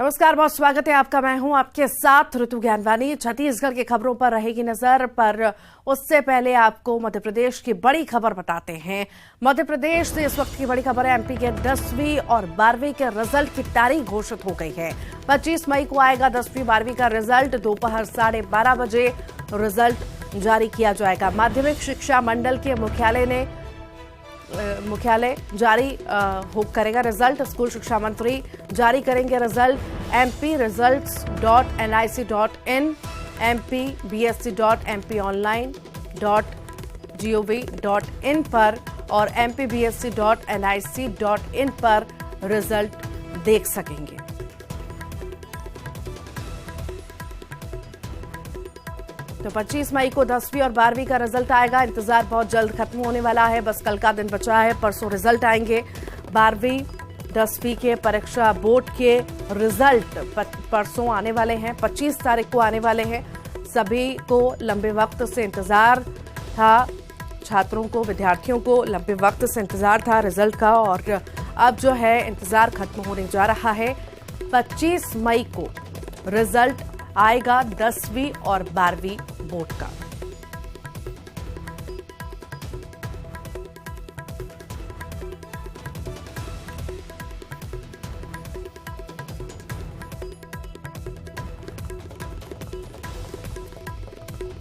नमस्कार, बहुत स्वागत है आपका। मैं हूं आपके साथ ऋतु ज्ञानवानी। छत्तीसगढ़ की खबरों पर रहेगी नजर, पर उससे पहले आपको मध्य प्रदेश की बड़ी खबर बताते हैं। मध्य प्रदेश से इस वक्त की बड़ी खबर है। एमपी के 10वीं और 12वीं के रिजल्ट की तारीख घोषित हो गई है। 25 मई को आएगा 10वीं 12वीं का रिजल्ट। दोपहर 12:30 बजे रिजल्ट जारी किया जाएगा। माध्यमिक शिक्षा मंडल के मुख्यालय जारी करेगा रिजल्ट। स्कूल शिक्षा मंत्री जारी करेंगे रिजल्ट। mprisults.nic.in, mpbsc.mponline.gov.in पर और mpbsc.nic.in पर रिजल्ट देख सकेंगे। तो 25 मई को 10वीं और 12वीं का रिजल्ट आएगा। इंतजार बहुत जल्द खत्म होने वाला है, बस कल का दिन बचा है। परसों रिजल्ट आएंगे। 12वीं 10वीं के परीक्षा बोर्ड के रिजल्ट परसों आने वाले हैं, 25 तारीख को आने वाले हैं। सभी को लंबे वक्त से इंतजार था, छात्रों को, विद्यार्थियों को लंबे वक्त से इंतजार था रिजल्ट का, और अब जो है इंतजार खत्म होने जा रहा है। 25 मई को रिजल्ट आएगा 10वीं और 12वीं बोर्ड का।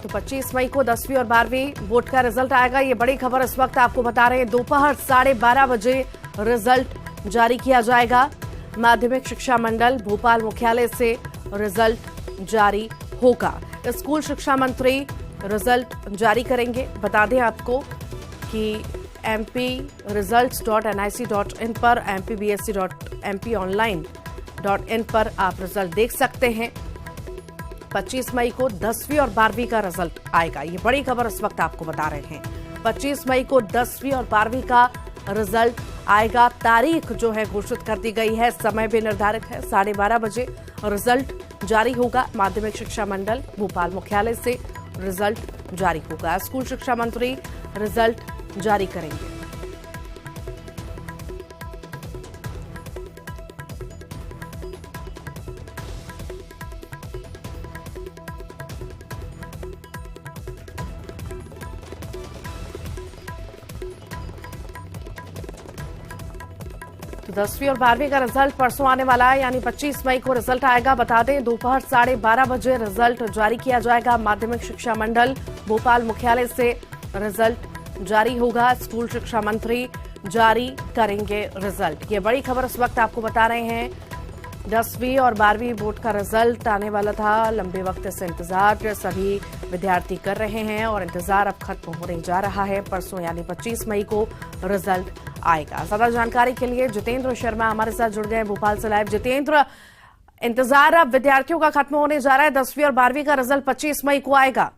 तो 25 मई को 10वीं और 12वीं बोर्ड का रिजल्ट आएगा। ये बड़ी खबर इस वक्त आपको बता रहे हैं। दोपहर 12:30 बजे रिजल्ट जारी किया जाएगा। माध्यमिक शिक्षा मंडल भोपाल मुख्यालय से रिजल्ट जारी होगा। स्कूल शिक्षा मंत्री रिजल्ट जारी करेंगे। बता दें आपको कि mprisults.nic.in पर, mpbsc.mponline.in पर आप रिजल्ट देख सकते हैं। 25 मई को 10वीं और 12वीं का रिजल्ट आएगा। ये बड़ी खबर इस वक्त आपको बता रहे हैं। 25 मई को 10वीं और 12वीं का रिजल्ट आएगा। तारीख जो है घोषित कर दी गई है, समय भी निर्धारित है। 12:30 बजे रिजल्ट जारी होगा। माध्यमिक शिक्षा मंडल भोपाल मुख्यालय से रिजल्ट जारी होगा। स्कूल शिक्षा मंत्री रिजल्ट जारी करेंगे। तो 10वीं और 12वीं का रिजल्ट परसों आने वाला है, यानी 25 मई को रिजल्ट आएगा। बता दें दोपहर 12:30 बजे रिजल्ट जारी किया जाएगा। माध्यमिक शिक्षा मंडल भोपाल मुख्यालय से रिजल्ट जारी होगा। स्कूल शिक्षा मंत्री जारी करेंगे रिजल्ट। ये बड़ी खबर इस वक्त आपको बता रहे हैं। 10वीं और 12वीं बोर्ड का रिजल्ट आने वाला था। लंबे वक्त से इंतजार सभी विद्यार्थी कर रहे हैं और इंतजार अब खत्म होने जा रहा है। परसों यानी 25 मई को रिजल्ट आएगा। ज्यादा जानकारी के लिए जितेंद्र शर्मा हमारे साथ जुड़ गए भोपाल से लाइव। जितेंद्र, इंतजार अब विद्यार्थियों का खत्म होने जा रहा है। 10वीं और 12वीं का रिजल्ट 25 मई को आएगा।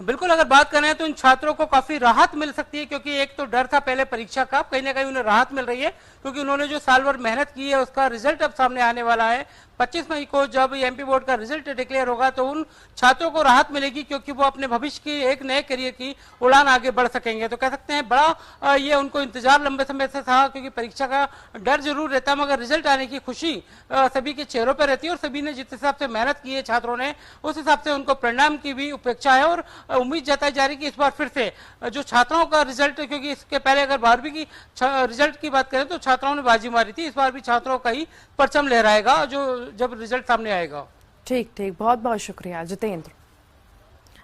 बिल्कुल, अगर बात करें तो इन छात्रों को काफी राहत मिल सकती है, क्योंकि एक तो डर था पहले परीक्षा का, कहीं ना कहीं उन्हें राहत मिल रही है, क्योंकि उन्होंने जो साल भर मेहनत की है उसका रिजल्ट अब सामने आने वाला है। 25 मई को जब एमपी बोर्ड का रिजल्ट डिक्लेयर होगा तो उन छात्रों को राहत मिलेगी, क्योंकि वो अपने भविष्य की एक नए करियर की उड़ान आगे बढ़ सकेंगे। तो कह सकते हैं बड़ा ये उनको इंतजार लंबे समय से था, क्योंकि परीक्षा का डर जरूर रहता, मगर रिजल्ट आने की खुशी सभी के चेहरों पर रहती है। और सभी ने जिस हिसाब से मेहनत की है छात्रों ने, उस हिसाब से उनको परिणाम की भी उपेक्षा है और उम्मीद जताई जा रही कि इस बार फिर से जो छात्राओं का रिजल्ट, क्योंकि इसके पहले अगर 12वीं की रिजल्ट की बात करें तो छात्राओं ने बाजी मारी थी, इस बार भी छात्रों का ही परचम लहराएगा जो जब रिजल्ट सामने आएगा। ठीक, बहुत बहुत शुक्रिया जितेंद्र।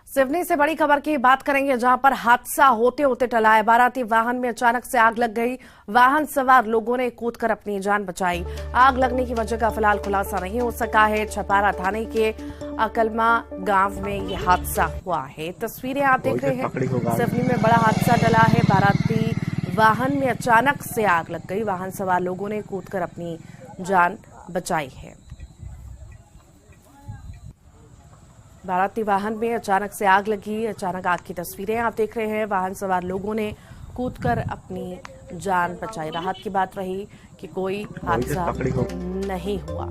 सिवनी से बड़ी खबर की बात करेंगे, जहां पर हादसा होते होते टला है। बाराती वाहन में अचानक से आग लग गई। वाहन सवार लोगों ने कूदकर अपनी जान बचाई। आग लगने की वजह का फिलहाल खुलासा नहीं हो सका है। छपारा थाने के अकलमा गांव में ये हादसा हुआ है। तस्वीरें आप देख रहे हैं। सिवनी में बड़ा हादसा टला है। बाराती वाहन में अचानक से आग लग गई। वाहन सवार लोगों ने कूदकर अपनी जान बचाई है। बाराती वाहन में अचानक से आग लगी। अचानक आग की तस्वीरें आप देख रहे हैं। वाहन सवार लोगों ने कूदकर अपनी जान बचाई। राहत की बात रही कि कोई हादसा नहीं हुआ,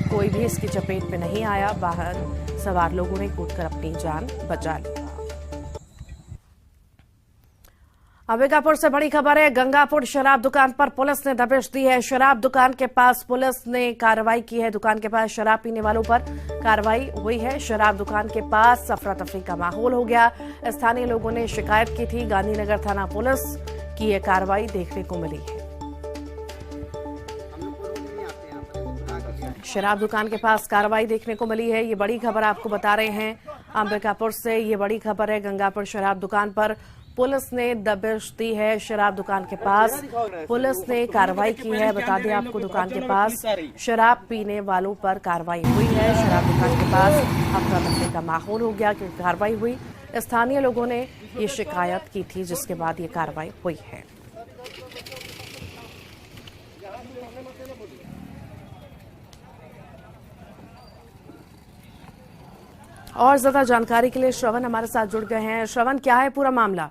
कोई भी इसकी चपेट में नहीं आया। वाहन सवार लोगों ने कूदकर अपनी जान बचा ली। अंबिकापुर से बड़ी खबर है। गंगापुर शराब दुकान पर पुलिस ने दबिश दी है। शराब दुकान के पास पुलिस ने कार्रवाई की है। दुकान के पास शराब पीने वालों पर कार्रवाई हुई है। शराब दुकान के पास अफरा तफरी का माहौल हो गया। स्थानीय लोगों ने शिकायत की थी। गांधीनगर थाना पुलिस की यह कार्रवाई देखने को मिली है। शराब दुकान के पास कार्रवाई देखने को मिली है। ये बड़ी खबर आपको बता रहे हैं अंबिकापुर से। ये बड़ी खबर है। गंगापुर शराब दुकान पर पुलिस ने दबिश दी है। शराब दुकान के पास पुलिस ने कार्रवाई की है। बता दें आपको, दुकान के पास शराब पीने वालों पर कार्रवाई हुई है। शराब दुकान के पास अफरा तफरी का माहौल हो गया क्योंकि कार्रवाई हुई। स्थानीय लोगों ने ये शिकायत की थी, जिसके बाद ये कार्रवाई हुई है। और ज्यादा जानकारी के लिए श्रवण हमारे साथ जुड़ गए हैं। श्रवण, क्या है पूरा मामला?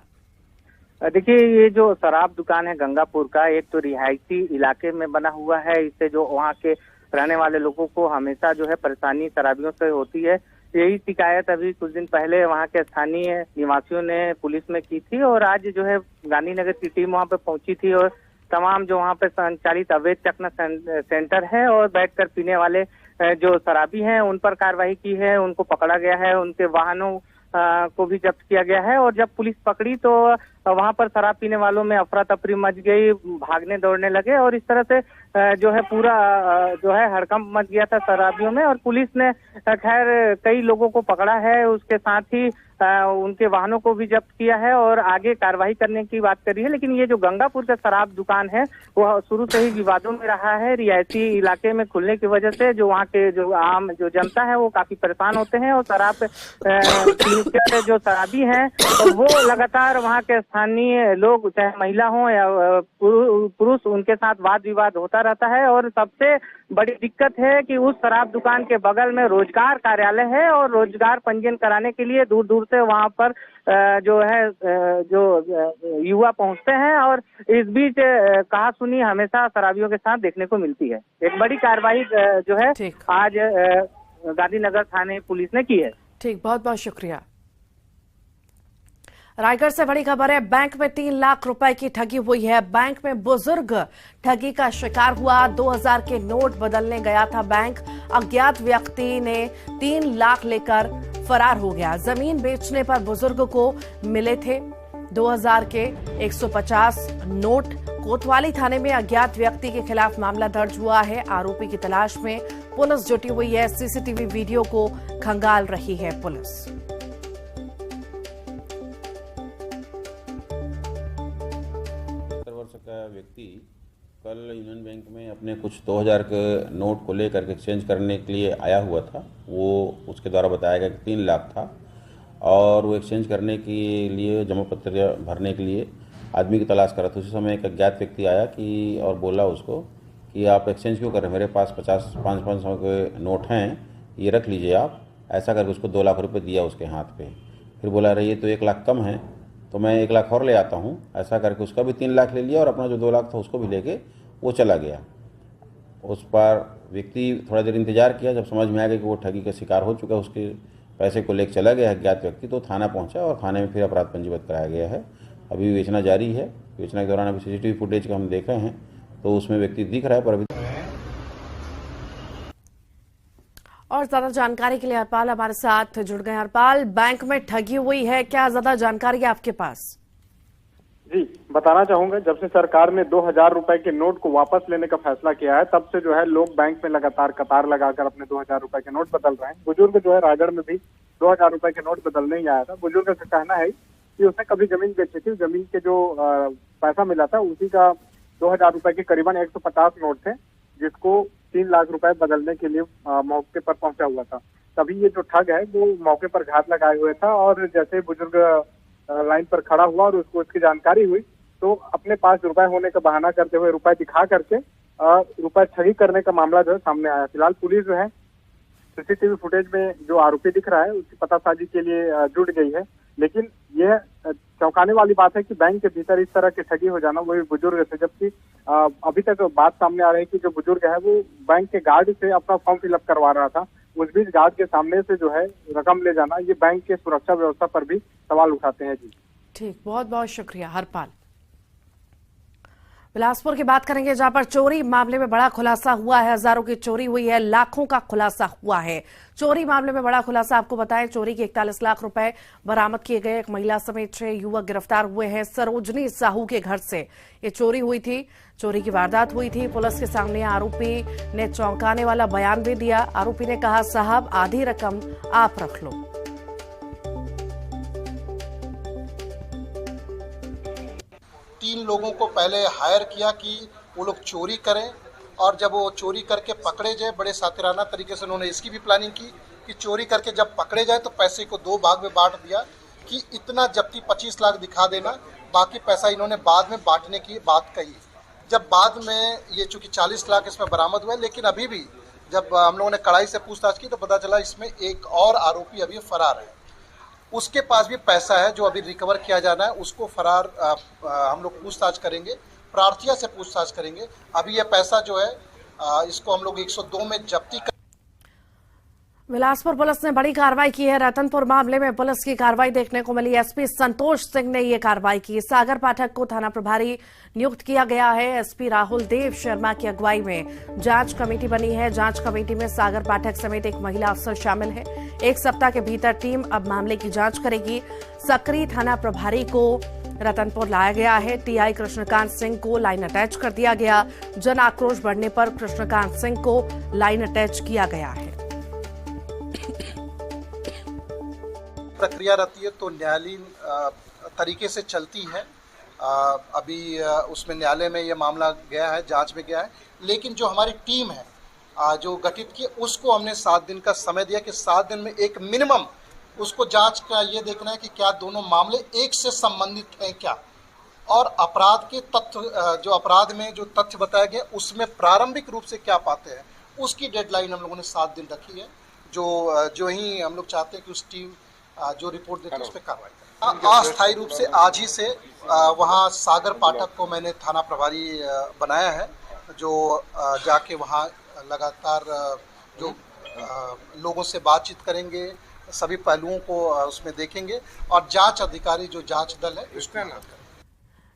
देखिए, ये जो शराब दुकान है गंगापुर का, एक तो रिहायशी इलाके में बना हुआ है। इससे जो वहाँ के रहने वाले लोगों को हमेशा जो है परेशानी शराबियों से होती है। यही शिकायत अभी कुछ दिन पहले वहाँ के स्थानीय निवासियों ने पुलिस में की थी और आज जो है गांधीनगर की टीम वहाँ पे पहुंची थी और तमाम जो वहाँ पे संचालित अवैध चखना सेंटर है और बैठकर पीने वाले जो शराबी हैं उन पर कार्रवाई की है। उनको पकड़ा गया है। उनके वाहनों को भी जब्त किया गया है। और जब पुलिस पकड़ी तो वहां पर शराब पीने वालों में अफरा तफरी मच गई, भागने दौड़ने लगे और इस तरह से जो है पूरा जो है हड़कंप मच गया था शराबियों में। और पुलिस ने खैर कई लोगों को पकड़ा है, उसके साथ ही उनके वाहनों को भी जब्त किया है और आगे कार्रवाई करने की बात करी है। लेकिन ये जो गंगापुर का शराब दुकान है वह शुरू से ही विवादों में रहा है। रियायती इलाके में खुलने की वजह से जो वहाँ के जो आम जो जनता है वो काफी परेशान होते हैं और शराब जो शराबी हैं तो वो लगातार वहाँ के स्थानीय लोग, चाहे महिला हो या पुरुष, उनके साथ वाद विवाद होता रहता है। और सबसे बड़ी दिक्कत है कि उस शराब दुकान के बगल में रोजगार कार्यालय है और रोजगार पंजीयन कराने के लिए दूर दूर से वहां पर जो है जो युवा पहुंचते हैं और इस बीच कहा सुनी हमेशा शराबियों के साथ देखने को मिलती है। एक बड़ी कार्रवाई जो है आज गांधीनगर थाने पुलिस ने की है। ठीक, बहुत बहुत शुक्रिया। रायगढ़ से बड़ी खबर है। बैंक में 3 लाख रुपए की ठगी हुई है। बैंक में बुजुर्ग ठगी का शिकार हुआ। 2000 के नोट बदलने गया था बैंक। अज्ञात व्यक्ति ने 3 लाख लेकर फरार हो गया। जमीन बेचने पर बुजुर्ग को मिले थे 2000 के 150 नोट। कोतवाली थाने में अज्ञात व्यक्ति के खिलाफ मामला दर्ज हुआ है। आरोपी की तलाश में पुलिस जुटी हुई है। सीसीटीवी वीडियो को खंगाल रही है पुलिस। का व्यक्ति कल यूनियन बैंक में अपने कुछ 2000 के नोट को लेकर के एक्सचेंज करने के लिए आया हुआ था। वो उसके द्वारा बताया गया कि 3 लाख था और वो एक्सचेंज करने के लिए जमा पत्र भरने के लिए आदमी की तलाश कर रहा था। उसी समय एक अज्ञात व्यक्ति आया कि और बोला उसको कि आप एक्सचेंज क्यों कर रहे हैं, मेरे पास 500 के नोट हैं, ये रख लीजिए आप। ऐसा करके उसको 2 लाख रुपये दिया उसके हाथ पे। फिर बोला रही ये तो 1 लाख कम है तो मैं 1 लाख और ले आता हूँ। ऐसा करके उसका भी 3 लाख ले लिया और अपना जो 2 लाख था उसको भी लेके वो चला गया। उस पर व्यक्ति थोड़ा देर इंतजार किया। जब समझ में आ गया कि वो ठगी का शिकार हो चुका है, उसके पैसे को लेकर चला गया अज्ञात व्यक्ति, तो थाना पहुंचा और थाने में फिर अपराध पंजीबद्ध कराया गया है। अभी विवेचना जारी है। विवेचना के दौरान अभी सीसीटीवी फुटेज का हम देख रहे हैं तो उसमें व्यक्ति दिख रहा है, पर अभी। और ज्यादा जानकारी के लिए हरपाल हमारे साथ जुड़ गए। हरपाल, बैंक में ठगी हुई है, क्या ज्यादा जानकारी है आपके पास? जी, बताना चाहूंगा, जब से सरकार ने 2000 रुपए के नोट को वापस लेने का फैसला किया है तब से जो है लोग बैंक में लगातार कतार लगाकर अपने 2000 रुपए के नोट बदल रहे हैं। बुजुर्ग जो है रायगढ़ में भी 2000 रुपए के नोट बदलने ही आया था। बुजुर्ग का कहना है कि उसने कभी जमीन बेची थी, जमीन के जो पैसा मिला था उसी का 2000 रुपए के करीबन 150 नोट थे, जिसको 3 लाख रुपए बदलने के लिए मौके पर पहुंचा हुआ था। तभी ये जो ठग है वो मौके पर घात लगाए हुए था और जैसे बुजुर्ग लाइन पर खड़ा हुआ और उसको इसकी जानकारी हुई तो अपने पास रुपए होने का बहाना करते हुए रुपए दिखा करके रुपए ठगी करने का मामला जो है सामने आया। फिलहाल पुलिस जो है सीसीटीवी फुटेज में जो आरोपी दिख रहा है उसकी पतासाजी के लिए जुट गई है। लेकिन यह चौंकाने वाली बात है कि बैंक के भीतर इस तरह की ठगी हो जाना, वो भी बुजुर्ग से, जबकि अभी तक बात सामने आ रही है कि जो बुजुर्ग है वो बैंक के गार्ड से अपना फॉर्म फिलअप करवा रहा था। उस बीच गार्ड के सामने से जो है रकम ले जाना, ये बैंक के सुरक्षा व्यवस्था पर भी सवाल उठाते हैं। जी ठीक, बहुत बहुत शुक्रिया हरपाल। बिलासपुर की बात करेंगे, जहां पर चोरी मामले में बड़ा खुलासा हुआ है। हजारों की चोरी हुई है, लाखों का खुलासा हुआ है। चोरी मामले में बड़ा खुलासा, आपको बताएं, चोरी के 41 लाख रुपए बरामद किए गए। एक महिला समेत 6 युवक गिरफ्तार हुए हैं। सरोजनी साहू के घर से ये चोरी हुई थी, चोरी की वारदात हुई थी। पुलिस के सामने आरोपी ने चौंकाने वाला बयान भी दिया। आरोपी ने कहा, साहब आधी रकम आप रख लो। तीन लोगों को पहले हायर किया कि वो लोग चोरी करें, और जब वो चोरी करके पकड़े जाए, बड़े सातिराना तरीके से उन्होंने इसकी भी प्लानिंग की कि चोरी करके जब पकड़े जाए तो पैसे को 2 भाग में बांट दिया कि इतना जब्ती 25 लाख दिखा देना, बाकी पैसा इन्होंने बाद में बांटने की बात कही। जब बाद में ये चूँकि 40 लाख इसमें बरामद हुए, लेकिन अभी भी जब हम लोगों ने कड़ाई से पूछताछ की तो पता चला इसमें एक और आरोपी अभी फरार है। उसके पास भी पैसा है जो अभी रिकवर किया जाना है, उसको फरार हम लोग पूछताछ करेंगे, प्रार्थिया से पूछताछ करेंगे। अभी ये पैसा जो है इसको हम लोग 102 में जब्ती कर। बिलासपुर पुलिस ने बड़ी कार्रवाई की है। रतनपुर मामले में पुलिस की कार्रवाई देखने को मिली। एसपी संतोष सिंह ने ये कार्रवाई की। सागर पाठक को थाना प्रभारी नियुक्त किया गया है। एसपी राहुल देव शर्मा की अगुवाई में जांच कमेटी बनी है। जांच कमेटी में सागर पाठक समेत एक महिला अफसर शामिल है। 1 सप्ताह के भीतर टीम अब मामले की जांच करेगी। सक्रिय थाना प्रभारी को रतनपुर लाया गया है। टीआई कृष्णकांत सिंह को लाइन अटैच कर दिया गया। जन आक्रोश बढ़ने पर कृष्णकांत सिंह को लाइन अटैच किया गया है। प्रक्रिया रहती है तो न्यायालयीन तरीके से चलती है। अभी उसमें न्यायालय में ये मामला गया है, जांच में गया है, लेकिन जो हमारी टीम है जो गठित की, उसको हमने 7 दिन का समय दिया कि 7 दिन में एक मिनिमम उसको जांच का ये देखना है कि क्या दोनों मामले एक से संबंधित हैं क्या, और अपराध के तथ्य जो अपराध में जो तथ्य बताया गया उसमें प्रारंभिक रूप से क्या पाते हैं, उसकी डेडलाइन हम लोगों ने 7 दिन रखी है। जो ही हम लोग चाहते हैं कि उस टीम जो रिपोर्ट देती है उस पर कार्रवाई करें। अस्थायी रूप से आज ही से वहाँ सागर पाठक को मैंने थाना प्रभारी बनाया है, जो जाके वहाँ लगातार जो लोगों से बातचीत करेंगे, सभी पहलुओं को उसमें देखेंगे, और जांच अधिकारी जो जांच दल है उसमें न करें।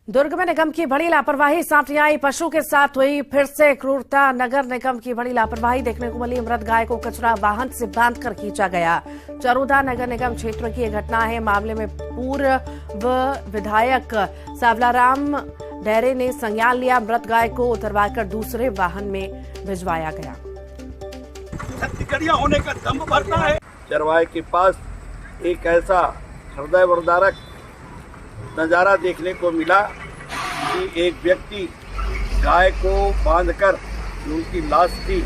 दुर्ग में निगम की बड़ी लापरवाही सामने आई। पशु के साथ हुई फिर से क्रूरता। नगर निगम की बड़ी लापरवाही देखने को मिली। मृत गाय को कचरा वाहन से बांधकर खींचा गया। चरोदा नगर निगम क्षेत्र की यह घटना है। मामले में पूर्व विधायक सावलाराम डेरे ने संज्ञान लिया। मृत गाय को उतरवाकर दूसरे वाहन में भिजवाया गया। होने का दम भरता है। चरवाहे के पास एक ऐसा हृदय वर्धारक नजारा देखने को मिला कि एक व्यक्ति गाय को बांधकर, उनकी लाश थी,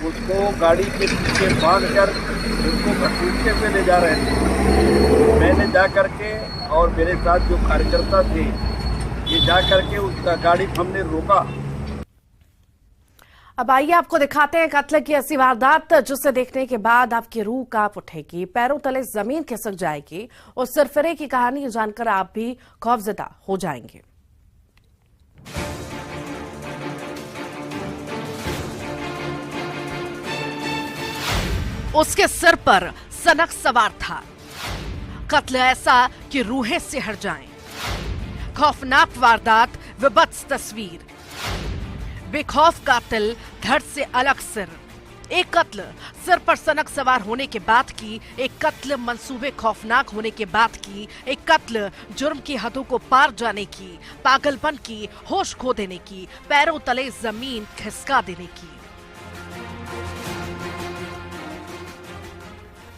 उसको गाड़ी के पीछे बांधकर उसको घसीटते हुए ले जा रहे थे। मैंने जा करके और मेरे साथ जो कार्यकर्ता थे, ये जा करके उसका गाड़ी हमने रोका। अब आइए आपको दिखाते हैं कत्ल की ऐसी वारदात जिसे देखने के बाद आपकी रूह कांप उठेगी, पैरों तले जमीन खिसक जाएगी। और सिरफिरे की कहानी जानकर आप भी खौफजदा हो जाएंगे। उसके सिर पर सनक सवार था। कत्ल ऐसा कि रूहें सिहर जाएं। खौफनाक वारदात, विभत्स तस्वीर। बेखौफ कातिल, धड़ से अलग सिर। एक कत्ल सिर पर सनक सवार होने के बाद की, एक कत्ल मंसूबे खौफनाक होने के बाद की, एक कत्ल जुर्म की हदों को पार जाने की, पागलपन की, होश खो देने की, पैरों तले जमीन खिसका देने की।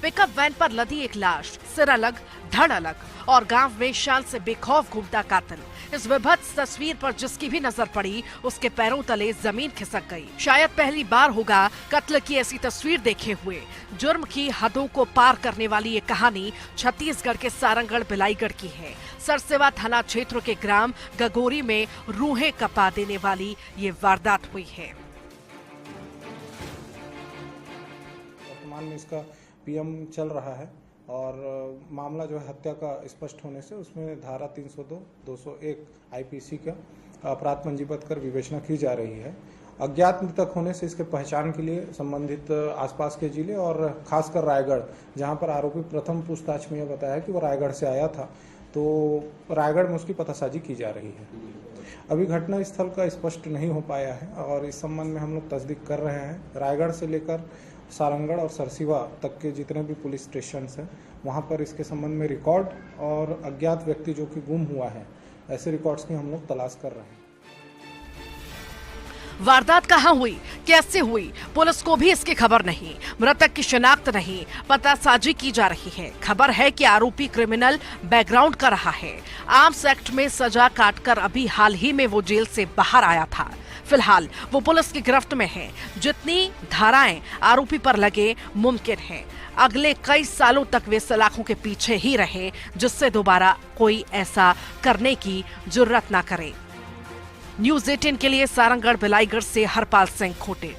पिकअप वैन पर लदी एक लाश, सिर अलग, धड़ अलग, और गांव में शान से बेखौफ घूमता कातिल। इस विभत्स तस्वीर पर जिसकी भी नजर पड़ी, उसके पैरों तले जमीन खिसक गई। शायद पहली बार होगा कत्ल की ऐसी तस्वीर देखे हुए। जुर्म की हदों को पार करने वाली ये कहानी छत्तीसगढ़ के सारंगढ़ बिलाईगढ़ की है। सरसेवा थाना क्षेत्र के ग्राम गगोरी में रूहें कपा देने वाली ये वारदात हुई है। वर्तमान में इसका पीएम चल रहा है और मामला जो है हत्या का स्पष्ट होने से उसमें धारा 302, 201 आईपीसी का अपराध पंजीबद्ध कर विवेचना की जा रही है। अज्ञात मृतक होने से इसके पहचान के लिए संबंधित आसपास के जिले और खासकर रायगढ़, जहां पर आरोपी प्रथम पूछताछ में यह बताया कि वो रायगढ़ से आया था, तो रायगढ़ में उसकी पतासाजी की जा रही है। अभी घटनास्थल का स्पष्ट नहीं हो पाया है और इस संबंध में हम लोग तस्दीक कर रहे हैं। रायगढ़ से लेकर सारंगढ़ और सरसीवा तक के जितने भी पुलिस स्टेशन हैं वहाँ पर इसके संबंध में रिकॉर्ड और अज्ञात व्यक्ति जो कि गुम हुआ है ऐसे रिकॉर्ड्स की हम लोग तलाश कर रहे हैं। वारदात कहां हुई, कैसे हुई, पुलिस को भी इसकी खबर नहीं। मृतक की शिनाख्त नहीं, पतासाजी की जा रही है। खबर है कि आरोपी क्रिमिनल बैकग्राउंड का रहा है। आर्म्स एक्ट में सजा काटकर अभी हाल ही में वो जेल से बाहर आया था। फिलहाल वो पुलिस की गिरफ्त में है। जितनी धाराएं आरोपी पर लगे मुमकिन है अगले कई सालों तक वे सलाखों के पीछे ही रहे, जिससे दोबारा कोई ऐसा करने की जुर्रत ना करे। न्यूज 18 के लिए सारंगढ़ भिलाईगढ़ से हरपाल सिंह खोटे।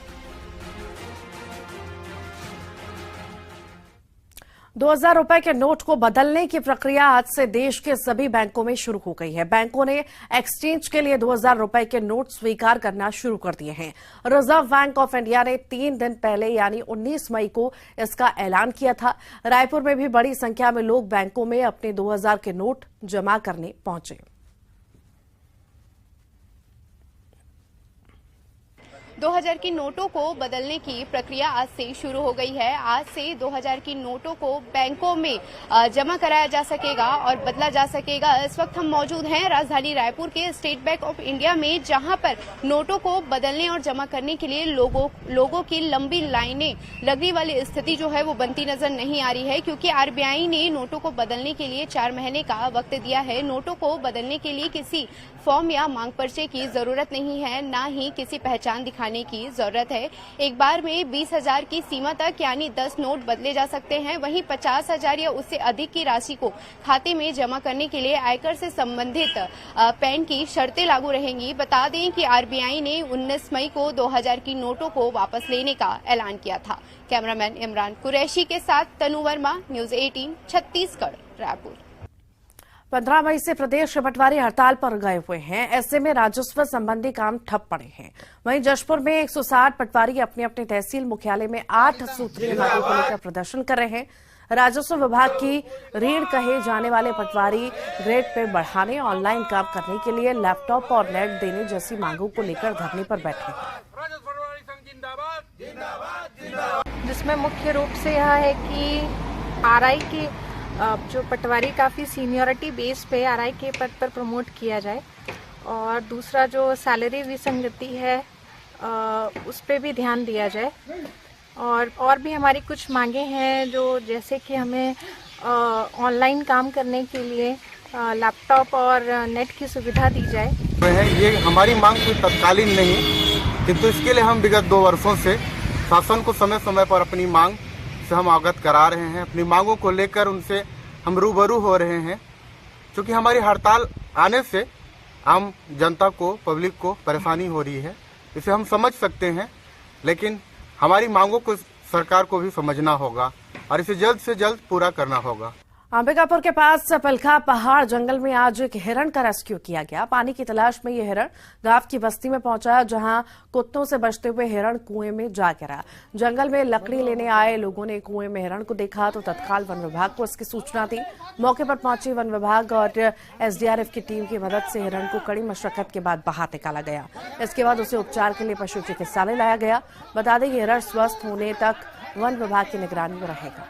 2000 रुपए के नोट को बदलने की प्रक्रिया आज से देश के सभी बैंकों में शुरू हो गई है। बैंकों ने एक्सचेंज के लिए 2000 रुपए के नोट स्वीकार करना शुरू कर दिए हैं। रिजर्व बैंक ऑफ इंडिया ने 3 दिन पहले यानी 19 मई को इसका ऐलान किया था। रायपुर में भी बड़ी संख्या में लोग बैंकों में अपने 2000 के नोट जमा करने पहुंचे। 2000 की नोटों को बदलने की प्रक्रिया आज से शुरू हो गई है। आज से 2000 की नोटों को बैंकों में जमा कराया जा सकेगा और बदला जा सकेगा। इस वक्त हम मौजूद हैं राजधानी रायपुर के स्टेट बैंक ऑफ इंडिया में, जहां पर नोटों को बदलने और जमा करने के लिए लोगों की लंबी लाइनें लगने वाली स्थिति जो है वो बनती नजर नहीं आ रही है, क्योंकि आरबीआई ने नोटों को बदलने के लिए 4 महीने का वक्त दिया है। नोटों को बदलने के लिए किसी फॉर्म या मांग पर्चे की जरूरत नहीं है, ना ही किसी पहचान दिखाने की जरूरत है। एक बार में 20,000 की सीमा तक यानी 10 नोट बदले जा सकते हैं। वहीं 50,000 या उससे अधिक की राशि को खाते में जमा करने के लिए आयकर से संबंधित पैन की शर्तें लागू रहेंगी। बता दें कि आरबीआई ने 19 मई को 2000 की नोटों को वापस लेने का ऐलान किया था। कैमरामैन इमरान कुरैशी के साथ तनु वर्मा, न्यूज 18 छत्तीसगढ़, रायपुर। 15 मई से प्रदेश के पटवारी हड़ताल पर गए हुए हैं। ऐसे में राजस्व संबंधी काम ठप पड़े हैं। वहीं जशपुर में 160 पटवारी अपने अपने तहसील मुख्यालय में 8 सूत्रीय मांगों को लेकर प्रदर्शन कर रहे हैं। राजस्व विभाग की रीढ़ कहे जाने वाले पटवारी ग्रेड पे बढ़ाने, ऑनलाइन काम करने के लिए लैपटॉप और नेट देने जैसी मांगों को लेकर धरने पर बैठे हैं, जिसमें मुख्य रूप से यह है कि आरआई की जो पटवारी काफ़ी सीनियरिटी बेस पे आरआई के पद पर प्रमोट किया जाए, और दूसरा जो सैलरी विसंगति है उस पे भी ध्यान दिया जाए। और भी हमारी कुछ मांगे हैं, जो जैसे कि हमें ऑनलाइन काम करने के लिए लैपटॉप और नेट की सुविधा दी जाए। ये हमारी मांग कोई तत्कालीन नहीं, किंतु इसके लिए हम विगत 2 वर्षों से शासन को समय समय पर अपनी मांग से हम अवगत करा रहे हैं। अपनी मांगों को लेकर उनसे हम रूबरू हो रहे हैं, क्योंकि हमारी हड़ताल आने से आम जनता को, पब्लिक को परेशानी हो रही है। इसे हम समझ सकते हैं, लेकिन हमारी मांगों को सरकार को भी समझना होगा और इसे जल्द से जल्द पूरा करना होगा। अंबिकापुर के पास पलखा पहाड़ जंगल में आज एक हिरण का रेस्क्यू किया गया। पानी की तलाश में ये हिरण गांव की बस्ती में पहुंचा, जहां कुत्तों से बचते हुए हिरण कुएं में जा गिरा। जंगल में लकड़ी लेने आए लोगों ने कुएं में हिरण को देखा तो तत्काल वन विभाग को इसकी सूचना दी। मौके पर पहुंची वन विभाग और एसडीआरएफ की टीम की मदद से हिरण को कड़ी मशक्कत के बाद बाहर निकाला गया। इसके बाद उसे उपचार के लिए पशु चिकित्सालय लाया गया। बता दें कि हिरण स्वस्थ होने तक वन विभाग की निगरानी में रहेगा।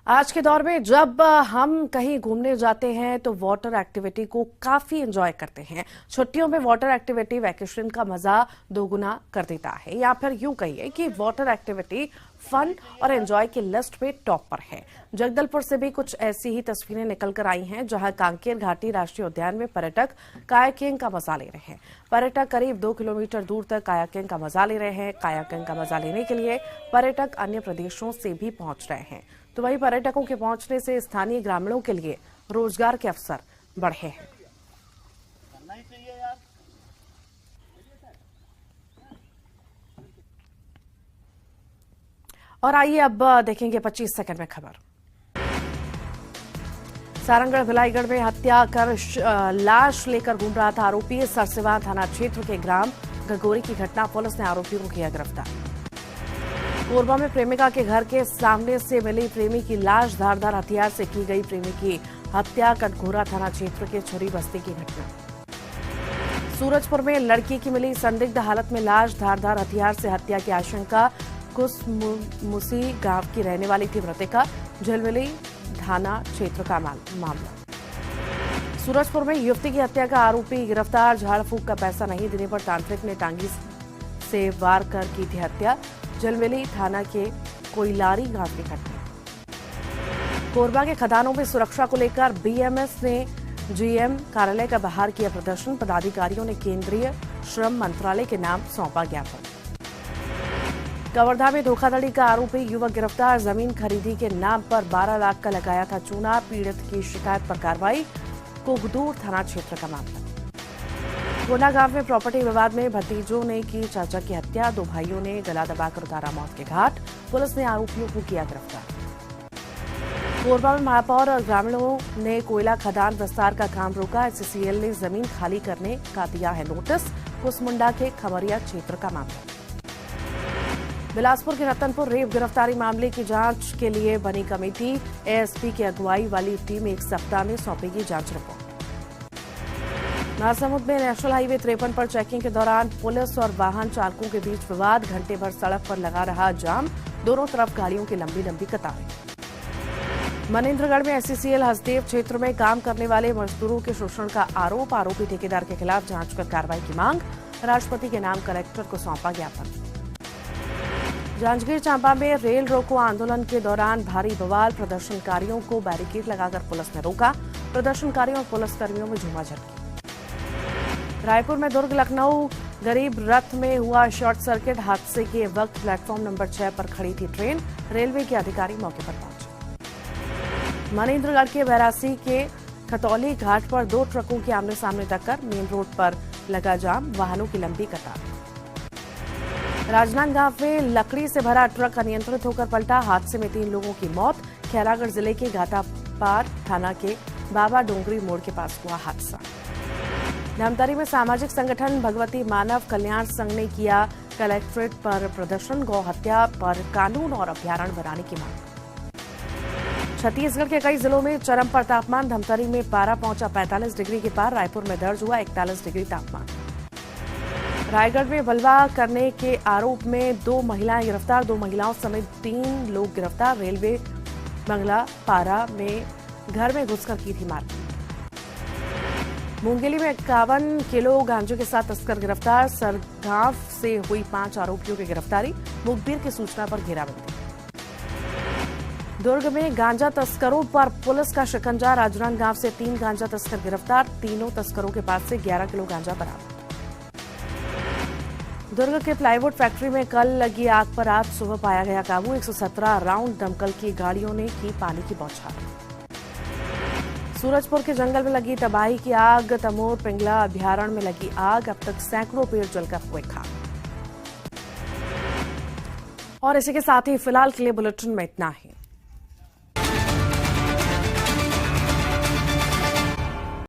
आज के दौर में जब हम कहीं घूमने जाते हैं तो वाटर एक्टिविटी को काफी एंजॉय करते हैं। छुट्टियों में वाटर एक्टिविटी वैकेशन का मजा दोगुना कर देता है, या फिर यूं कहिए कि वाटर एक्टिविटी फन और एंजॉय की लिस्ट में टॉप पर है। जगदलपुर से भी कुछ ऐसी ही तस्वीरें निकलकर आई हैं, जहां कांकेर घाटी राष्ट्रीय उद्यान में पर्यटक कायाकिंग का मजा ले रहे हैं। पर्यटक करीब 2 किलोमीटर दूर तक कायाकिंग का मजा ले रहे हैं। कायाकिंग का मजा लेने के लिए पर्यटक अन्य प्रदेशों से भी पहुंच रहे हैं। तो वहीं पर्यटकों के पहुंचने से स्थानीय ग्रामीणों के लिए रोजगार के अवसर बढ़े हैं। और आइए अब देखेंगे 25 सेकंड में खबर। सारंगढ़ भिलाईगढ़ में हत्या कर लाश लेकर घूम रहा था आरोपी। सरसेवा थाना क्षेत्र के ग्राम गगोरी की घटना, पुलिस ने आरोपियों को किया गिरफ्तार। कोरबा में प्रेमिका के घर के सामने से मिली प्रेमी की लाश, धारदार हथियार से की गई प्रेमी की हत्या, कटघोरा थाना क्षेत्र के छुरी बस्ती की घटना। सूरजपुर में लड़की की मिली संदिग्ध हालत में लाश, धारदार हथियार से हत्या की आशंका, कुसमुसी गांव की रहने वाली थी मृतका, झिलमिली थाना क्षेत्र का मामला। सूरजपुर में युवती की हत्या का आरोपी गिरफ्तार, झाड़ फूंक का पैसा नहीं देने पर तांत्रिक ने टांगी से वार कर की थी हत्या, झिलमिली थाना के कोइलारी गांव की घटना। कोरबा के खदानों में सुरक्षा को लेकर बीएमएस ने जीएम कार्यालय का बाहर किया प्रदर्शन, पदाधिकारियों ने केंद्रीय श्रम मंत्रालय के नाम सौंपा ज्ञापन। कवर्धा में धोखाधड़ी का आरोपी युवक गिरफ्तार, जमीन खरीदी के नाम पर 12 लाख का लगाया था चूना, पीड़ित की शिकायत पर कार्रवाई, कोगदूर थाना क्षेत्र का मामला। गोना गांव में प्रॉपर्टी विवाद में भतीजों ने की चाचा की हत्या, 2 भाइयों ने गला दबाकर उतारा मौत के घाट, पुलिस ने आरोपियों को किया गिरफ्तार। कोरबा में महापौर और ग्रामीणों ने कोयला खदान विस्तार का काम रोका, एचसीएल ने जमीन खाली करने का दिया है नोटिस, कुसमुंडा के खमरिया क्षेत्र का मामला। बिलासपुर के रतनपुर रेप गिरफ्तारी मामले की जांच के लिए बनी कमेटी, एएसपी की अगुवाई वाली टीम 1 सप्ताह में सौंपेगी जांच रिपोर्ट। महासमुंद में नेशनल हाईवे 53 पर चेकिंग के दौरान पुलिस और वाहन चालकों के बीच विवाद, घंटे भर सड़क पर लगा रहा जाम, दोनों तरफ गाड़ियों की लंबी लंबी कतारें। मनेन्द्रगढ़ में एससीसीएल हसदेव क्षेत्र में काम करने वाले मजदूरों के शोषण का आरोप, आरोपी ठेकेदार के खिलाफ जांच कर कार्रवाई की मांग, राष्ट्रपति के नाम कलेक्टर को सौंपा ज्ञापन। जांजगीर चांपा में रेल रोको आंदोलन के दौरान भारी बवाल, प्रदर्शनकारियों को बैरिकेड लगाकर पुलिस ने रोका, प्रदर्शनकारियों और पुलिसकर्मियों में झूमाझटकी। रायपुर में दुर्ग लखनऊ गरीब रथ में हुआ शॉर्ट सर्किट, हादसे के वक्त प्लेटफॉर्म नंबर 6 पर खड़ी थी ट्रेन, रेलवे के अधिकारी मौके पर पहुंचे। मनेन्द्रगढ़ के बैरासी के खतौली घाट पर 2 ट्रकों की आमने सामने टक्कर, मेन रोड पर लगा जाम, वाहनों की लंबी कतार। राजनांदगांव में लकड़ी से भरा ट्रक अनियंत्रित होकर पलटा, हादसे में 3 लोगों की मौत, खैरागढ़ जिले के घाटापार थाना के बाबा डोंगरी मोड़ के पास हुआ हादसा। धमतरी में सामाजिक संगठन भगवती मानव कल्याण संघ ने किया कलेक्ट्रेट पर प्रदर्शन, गौ हत्या पर कानून और अभ्यारण्य बनाने की मांग। छत्तीसगढ़ के कई जिलों में चरम पर तापमान, धमतरी में पारा पहुंचा 45 डिग्री के पार, रायपुर में दर्ज हुआ 41 डिग्री तापमान। रायगढ़ में बलवा करने के आरोप में 2 महिलाएं गिरफ्तार, 2 महिलाओं समेत 3 लोग गिरफ्तार, रेलवे बंगला पारा में घर में घुसकर की थी मारपीट। मुंगेली में 51 किलो गांजे के साथ तस्कर गिरफ्तार, सरगांव से हुई 5 आरोपियों की गिरफ्तारी, मुखबिर की सूचना पर घेराबंदी। दुर्ग में गांजा तस्करों पर पुलिस का शिकंजा, राजनांदगांव से 3 गांजा तस्कर गिरफ्तार, तीनों तस्करों के पास से 11 किलो गांजा बरामद। दुर्ग के प्लाईवुड फैक्ट्री में कल लगी आग पर आज सुबह पाया गया काबू, 117 राउंड दमकल की गाड़ियों ने की पानी की बौछार। सूरजपुर के जंगल में लगी तबाही की आग, तमोर पिंगला अभ्यारण्य में लगी आग, अब तक सैकड़ों पेड़ जलकर हुए खाक। और इसी के साथ ही फिलहाल के लिए बुलेटिन में इतना ही।